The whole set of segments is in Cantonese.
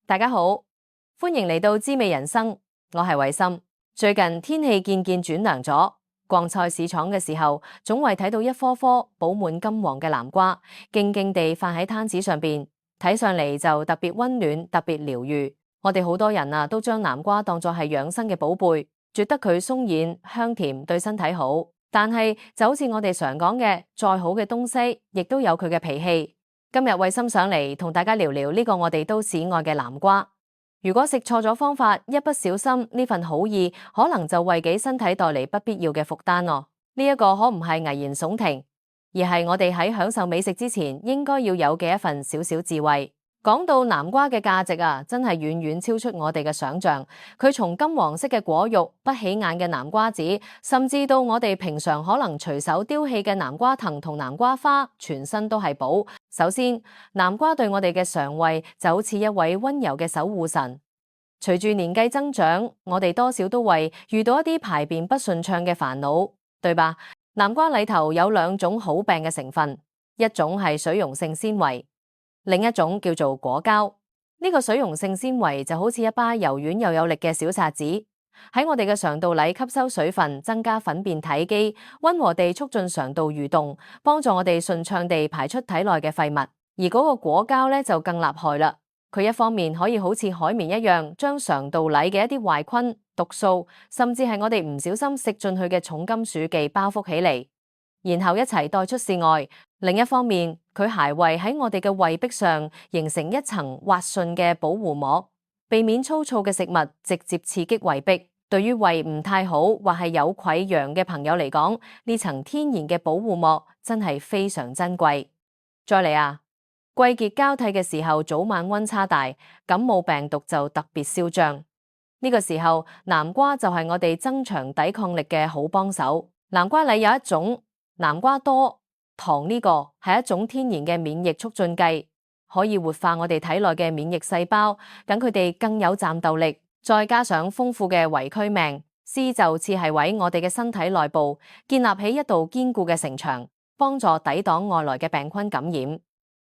大家好，歡迎嚟到滋味人生，我係慧心。最近天氣漸漸轉涼咗，逛菜市場嘅時候，總會睇到一顆顆補滿金黃嘅南瓜，靜靜地放喺攤子上邊，睇上嚟就特別溫暖，特別療愈。我哋好多人啊，都將南瓜當作係養生嘅寶貝，覺得佢鬆軟香甜，對身體好。但係就好似我哋常講嘅，再好嘅東西，亦都有佢嘅脾氣。今日慧心上嚟同大家聊聊呢個我哋都市愛嘅南瓜。如果食錯咗方法，一不小心呢份好意可能就為己身體帶嚟不必要嘅負擔咯。呢一個可唔係危言聳聽，而係我哋喺享受美食之前應該要有嘅一份小小智慧。講到南瓜嘅價值啊，真係遠遠超出我哋嘅想象。佢從金黃色嘅果肉、不起眼嘅南瓜子，甚至到我哋平常可能隨手丟棄嘅南瓜藤同南瓜花，全身都係寶。首先，南瓜對我哋嘅腸胃就好似一位溫柔嘅守護神。隨住年紀增長，我哋多少都會遇到一啲排便不順暢嘅煩惱，對吧？南瓜裏頭有兩種好病嘅成分，一種係水溶性纖維，另一種叫做果膠。呢個水溶性纖維就好似一把柔軟又有力嘅小刷子，喺我哋嘅腸道裏吸收水分，增加糞便體積，溫和地促進腸道蠕動，幫助我哋順暢地排出體內嘅廢物。而嗰個果膠咧就更厲害啦，佢一方面可以好似海綿一樣，將腸道裏嘅一啲壞菌、毒素，甚至係我哋唔小心食進去嘅重金屬記包覆起嚟，然後一齊帶出市外。另一方面，佢還會喺我哋嘅胃壁上形成一層滑順嘅保護膜，避免粗糙嘅食物直接刺激胃壁。對於胃唔太好或係有潰瘍嘅朋友嚟講，呢層天然嘅保護膜真係非常珍貴。再嚟啊，季節交替嘅時候，早晚溫差大，感冒病毒就特別囂張。呢個時候，南瓜就係我哋增強抵抗力嘅好幫手。南瓜裏有一種南瓜多糖，呢個係一種天然嘅免疫促進劑，可以活化我哋體內嘅免疫細胞，等佢哋更有戰鬥力。再加上豐富嘅維驅命，C就似係喺我哋嘅身體內部建立起一道堅固嘅城牆，幫助抵擋外來嘅病菌感染。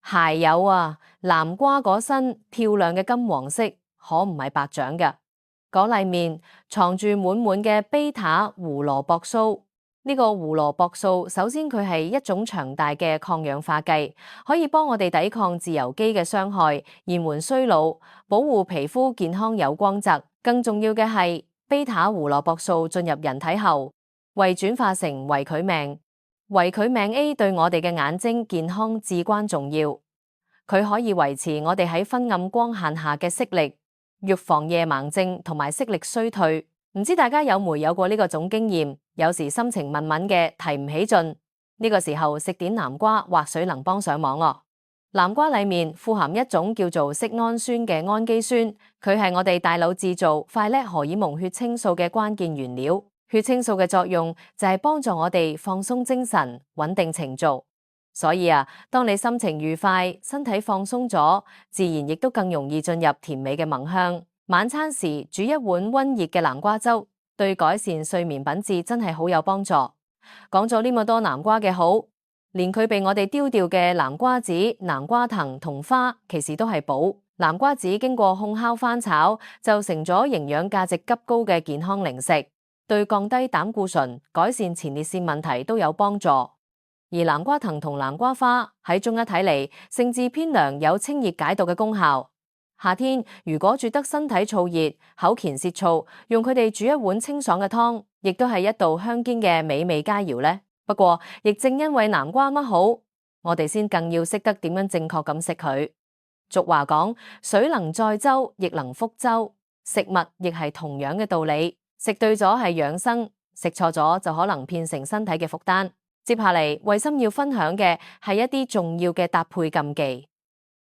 還有啊，南瓜嗰身漂亮嘅金黃色，可唔係白長嘅。嗰裏面藏住滿滿嘅 β 胡蘿蔔素。呢個胡蘿蔔素，首先佢係一種強大嘅抗氧化劑，可以幫我哋抵抗自由基嘅傷害，延緩衰老，保護皮膚健康有光澤。更重要嘅係 β 胡蘿蔔素進入人體後，會轉化成維佢命。維佢命 A 對我哋嘅眼睛健康至關重要，佢可以維持我哋喺昏暗光線下嘅視力，預防夜盲症同埋視力衰退。唔知大家有冇有過呢個種經驗？有時心情悶悶嘅，提唔起勁，呢個時候食點南瓜或許能幫上忙哦。南瓜裏面富含一種叫做色氨酸嘅氨基酸，佢係我哋大腦製造快樂荷爾蒙血清素嘅關鍵原料。血清素嘅作用就係幫助我哋放鬆精神，穩定情緒。所以啊，當你心情愉快，身體放鬆咗，自然亦都更容易進入甜美嘅夢鄉。晚餐時煮一碗溫熱嘅南瓜粥，對改善睡眠品質真係好有幫助。講咗呢麼多南瓜嘅好，連佢被我哋丟掉嘅南瓜子、南瓜藤同花，其實都係寶。南瓜子經過烘烤翻炒，就成咗營養價值急高嘅健康零食，對降低膽固醇、改善前列腺問題都有幫助。而南瓜藤同南瓜花喺中醫睇嚟，性質偏涼，有清熱解毒嘅功效。夏天如果覺得身體燥熱、口乾舌燥，用佢哋煮一碗清爽嘅湯，亦都係一道香煎嘅美味佳肴呢。不過，亦正因為南瓜乜好，我哋先更要識得點樣正確咁食佢。俗話講，水能載舟，亦能覆舟，食物亦係同樣嘅道理。食對咗係養生，食錯咗就可能變成身體嘅負擔。接下嚟，慧心要分享嘅係一啲重要嘅搭配禁忌。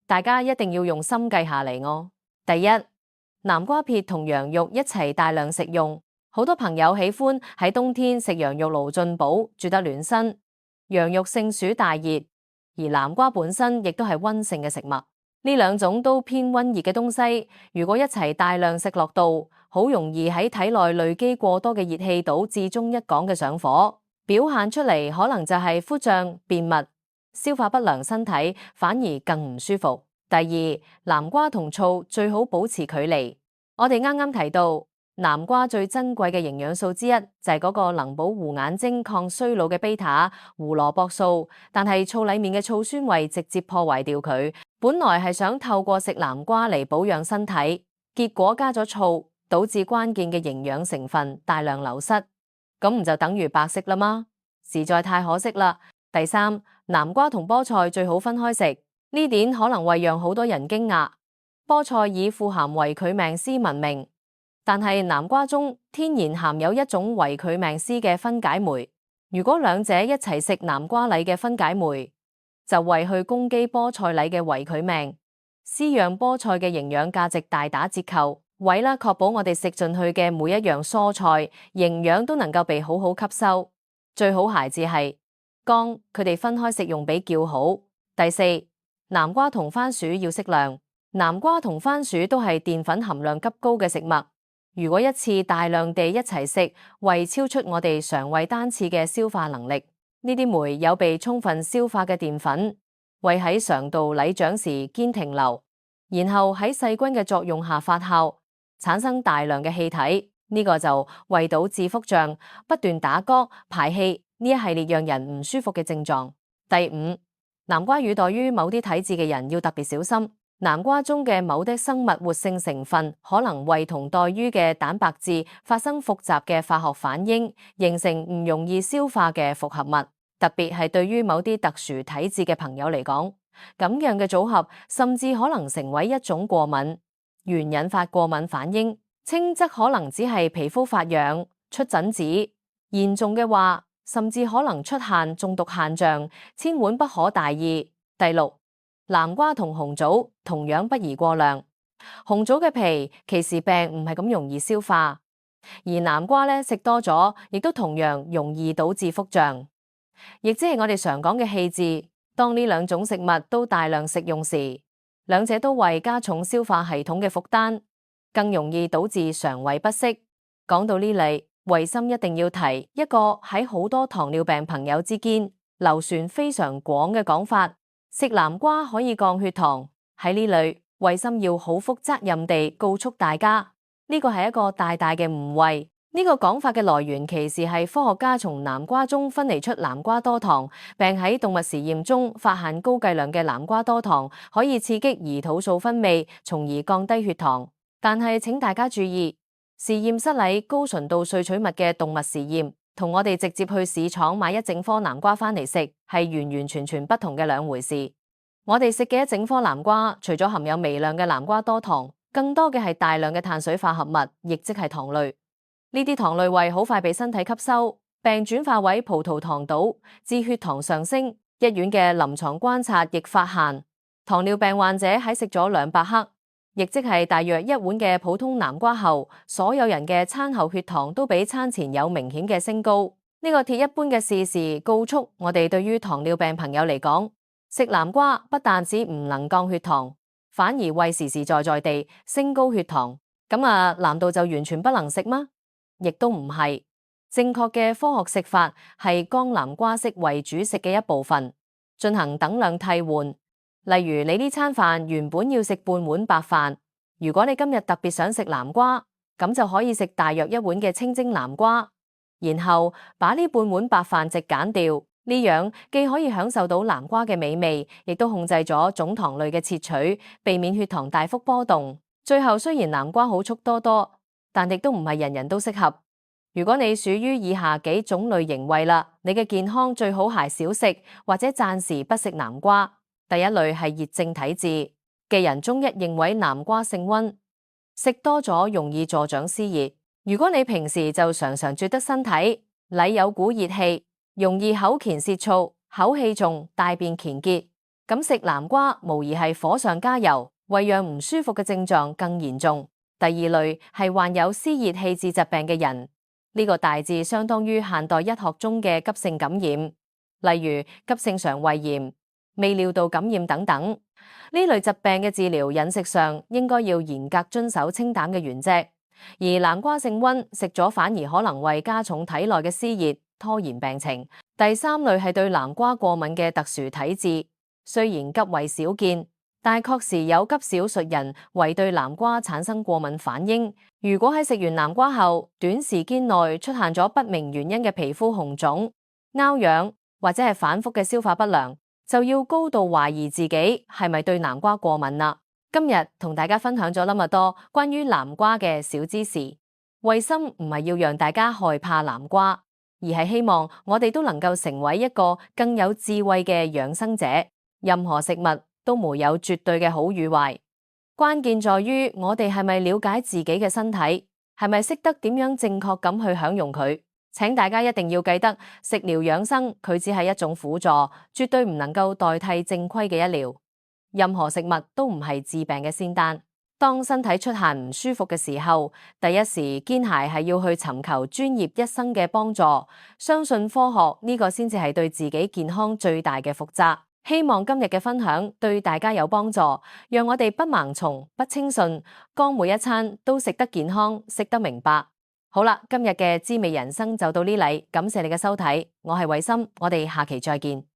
大家一定要用心計下嚟哦。第一，南瓜片同羊肉一齊大量食用，好多朋友喜歡喺冬天食羊肉勞進補，煮得暖身。羊肉性暑大熱，而南瓜本身亦都係溫性嘅食物，呢兩種都偏溫熱嘅東西，如果一齊大量食落肚，好容易喺體內累積過多嘅熱氣，導致中一港嘅上火，表現出嚟可能就係腹脹、便秘、消化不良，身體反而更唔舒服。第二，南瓜同醋最好保持距離。我哋啱啱提到，南瓜最珍貴嘅營養素之一就係嗰個能保護眼睛、抗衰老嘅 β 胡蘿蔔素，但係醋裏面嘅醋酸味直接破壞掉佢。本來係想透過食南瓜嚟保養身體，結果加咗醋，導致關鍵嘅營養成分大量流失，咁唔就等於白食啦嗎？實在太可惜啦。第三，南瓜同菠菜最好分開食。呢點可能會讓好多人驚訝。菠菜以富含維佢命 C 聞名，但係南瓜中天然含有一種維佢命 C 嘅分解酶。如果兩者一齊食南瓜裏嘅分解酶，就會去攻擊菠菜裏嘅維佢命 C， 讓菠菜嘅營養價值大打折扣。為啦確保我哋食進去嘅每一樣蔬菜營養都能夠被好好吸收，最好孩子係乾，佢哋分開食用比較好。第四，南瓜同番薯要適量。南瓜同番薯都係澱粉含量急高嘅食物，如果一次大量地一齊食，會超出我哋腸胃單次嘅消化能力。呢啲酶有被充分消化嘅澱粉，會喺腸道裏長時堅停留，然後喺細菌嘅作用下發酵，產生大量嘅氣體。呢個就會導致腹脹、不斷打嗝、排氣呢一系列讓人唔舒服嘅症狀。第五，南瓜魚對於某啲體質嘅人要特別小心。南瓜中嘅某啲生物活性成分可能會同帶魚嘅蛋白質發生複雜嘅化學反應，形成唔容易消化嘅複合物。特別係對於某啲特殊體質嘅朋友嚟講，咁樣嘅組合甚至可能成為一種過敏，原引發過敏反應。輕則可能只係皮膚發癢、出疹子，嚴重嘅話，甚至可能出現中毒現象，千萬不可大意。第六，南瓜同紅棗同樣不宜過量。紅棗嘅皮其實並唔係咁容易消化，而南瓜咧食多咗，亦都同樣容易導致腹脹，亦即係我哋常講嘅氣滯。當呢兩種食物都大量食用時，兩者都會加重消化系統嘅負擔，更容易導致腸胃不適。講到呢裡，維心一定要提一個喺好多糖尿病朋友之間流傳非常廣嘅講法，食南瓜可以降血糖。喺呢裡，維心要好負責任地告訴大家，呢個係一個大大嘅誤會。呢個講法嘅來源其實係科學家從南瓜中分離出南瓜多糖，並喺動物實驗中發現高劑量嘅南瓜多糖可以刺激胰島素分泌，從而降低血糖。但係請大家注意，實驗室裏高純度萃取物嘅動物實驗，同我哋直接去市場買一整顆南瓜返嚟食，係完完全全不同嘅兩回事。我哋食嘅一整顆南瓜，除咗含有微量嘅南瓜多糖，更多嘅係大量嘅碳水化合物，亦即係糖類。呢啲糖類會好快被身體吸收，並轉化為葡萄糖島，致血糖上升。醫院嘅臨床觀察亦發現，糖尿病患者喺食咗200克，亦即係大約1碗嘅普通南瓜後，所有人嘅餐後血糖都比餐前有明顯嘅升高。呢個鐵一般嘅事實告訴我哋，對於糖尿病朋友嚟講，食南瓜不但止唔能降血糖，反而會實實在在地升高血糖。咁難道就完全不能食嗎？亦都唔係。正確嘅科學食法係將南瓜色為主食嘅一部分，進行等量替換。例如你呢餐飯原本要食半碗白飯，如果你今日特別想食南瓜，咁就可以食大約1碗嘅清蒸南瓜，然後把呢半碗白飯直揀掉。呢樣既可以享受到南瓜嘅美味，亦都控制咗總糖類嘅攝取，避免血糖大幅波動。最後雖然南瓜好處多多，但亦都唔係人人都適合。如果你屬於以下幾種類型胃啦，你嘅健康最好係少食或者暫時不食南瓜。第一類係熱症體質嘅人，中醫認為南瓜性溫，食多咗容易助長濕熱。如果你平時就常常覺得身體裏有股熱氣，容易口乾舌燥、口氣重、大便澗結，咁食南瓜無疑係火上加油，會讓唔舒服嘅症狀更嚴重。第二類係患有濕熱氣滯疾病嘅人，呢個大致相當於現代醫學中嘅急性感染，例如急性腸胃炎、泌尿道感染等等。呢類疾病嘅治療飲食上應該要嚴格遵守清淡嘅原則，而南瓜性溫食咗反而可能會加重體內嘅濕熱，拖延病情。第三類係對南瓜過敏嘅特殊體質，雖然極為少見，但確實有極少數人為對南瓜產生過敏反應。如果喺食完南瓜後短時間內出現咗不明原因嘅皮膚紅腫、撓癢或者係反覆嘅消化不良，就要高度懷疑自己係咪對南瓜過敏啦。今日同大家分享咗那麼多關於南瓜嘅小知識，衛生唔係要讓大家害怕南瓜，而係希望我哋都能夠成為一個更有智慧嘅養生者。任何食物都沒有絕對嘅好與壞，關鍵在於我哋係咪了解自己嘅身體，係咪識得點樣正確咁去享用佢。請大家一定要記得，食療養生佢只係一種輔助，絕對唔能夠代替正規嘅醫療。任何食物都唔係治病嘅仙丹。當身體出現唔舒服嘅時候，第一時堅係要去尋求專業醫生嘅幫助，相信科學呢個先至係對自己健康最大嘅負責。希望今日嘅分享對大家有幫助，讓我哋不盲從、不輕信，當每一餐都食得健康、食得明白。好啦，今日嘅滋味人生就到呢裡，感謝你嘅收睇，我係慧心，我哋下期再見。